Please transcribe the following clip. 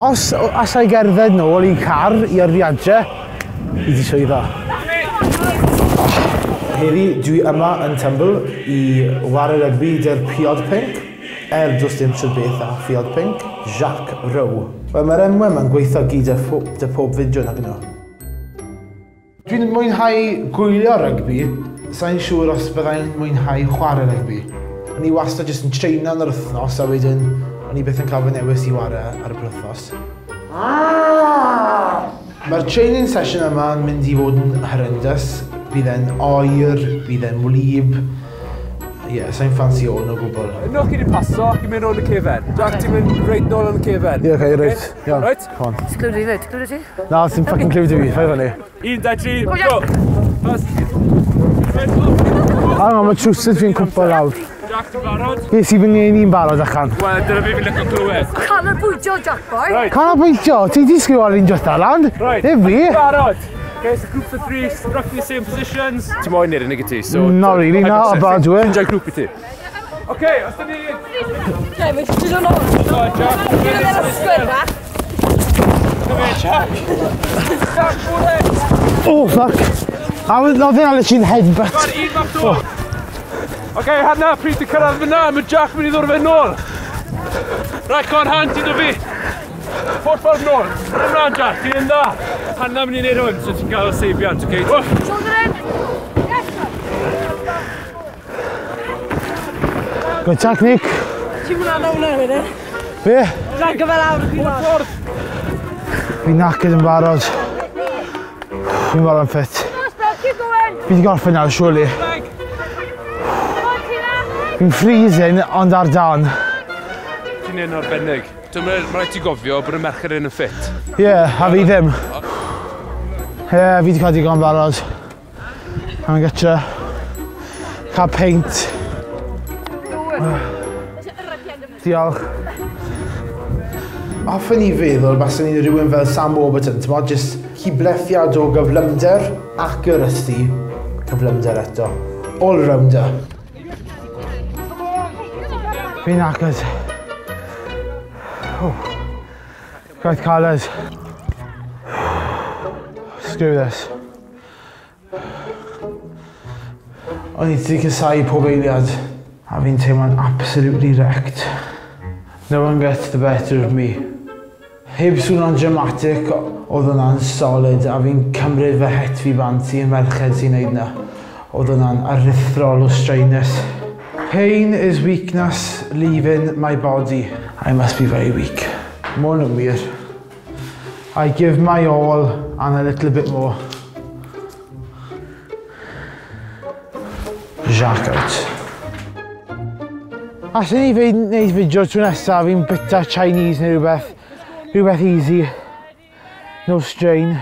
Os allai gerdded nôl i car i'r viatge, i di swyddo. Heddi, dwi yma yn Tymble i wario rygbi dy'r Piod Pink, does dim sydd beth a Fiod Pink, Jacques Rowe. Wel, mae'r enwau yma'n gweithio gyd dy pob fideo nag yno. Dwi'n mwynhau gwylio rygbi, sa'n siŵr os byddai'n mwynhau chwarae rygbi. O'n i wastad jyst yn treino yn yr wythnos a wedyn o'n i byth yn cael fy newis i wario ar y wythnos. Mae'r training session yma yn mynd i fod yn horrendous. Bydd e'n oer, bydd e'n wlyb. Sa'n ffansi o'n o gwbl. Nwch chi di paso, chi'n mynd nôl yn y cefen. Jack, ti'n mynd reit nôl yn y cefen. Ie, oce, reit. Reit? Clywed i fyd, clywed ti? Na, ti'n ffocin clywed i fi, fai fyny. 1, 2, 3, go! Mae trwsyd fi'n cwmpo lawr. Jack, ti'n barod? Ges i fy ngeni i'n barod achan. Wel, dyna fi fi'n lyco clywed. Canolbwyntio, Jack boy. Canolbwyntio? Ti'n disgwyl ar un jyst lan? Right. Ef fi? Barod. Okay, so groups of 3, roughly the same positions. Ti'n moyn nid yn ti, so... Not really, na, bad dwi. Ti'n jai grŵp i ti. Okay, os da ni... Okay, mae'n ti'n dod nôl. O, Jack. Ti'n dod ar y sgwyd fa. Come here, Jack. Jack, bwle. Oh, fuck. Oedd yna literally'n headbutt. Got un map to. Okay, hanna, pryd ti'n cyrraedd fyna, mae Jack mynd i ddod fe nôl. Right, go on, hand, ti'n dod fi. Ffordd ffordd nôl. Ymlaen, Jack, ti'n un dda. Hanna mynd i wneud hwn, so ti'n cael y seibiant, okay? Shoulder in. Yes, sir. Good technique. Ti'n mwyn anna hwnna wedyn? Be? Rhaid gyfer lawr y gwybod. Fi'n knackered yn barod. Fi'n barod yn ffit. Fi di gorffen nawr, surely. Fi'n freezing, ond ar dan. Ti'n un arbennig. Mae rhaid ti gofio bod y merched yn ffit. Ie, a fi ddim. Ie, fi di cael digon barod. I'm gytra. Cael paint. Diolch. Hoffwn i feddwl baswn ni'n rhywun fel Sam Warburton, ti'n modd jyst hyblethiad o gyflymder, accuracy, cyflymder eto. All-rounder. Fi'n knackered. Gwaith caled. Screw this. O'n i wedi casau pob eiliad, a fi'n teimlo'n absolutely wrecked. No one gets the better of me. Heb swnio'n dramatic, oedd hwnna'n solid, a fi'n cymryd fy het fi bant i'r merched sy'n neud na. Oedd hwnna'n aruthrol o strainus. Pain is weakness leaving my body. I must be very weak. More than wir. I give my all and a little bit more. Jack out. Allwn ni wneud fideo trwy nesaf fi'n bita Chinese neu rhywbeth easy. No strain.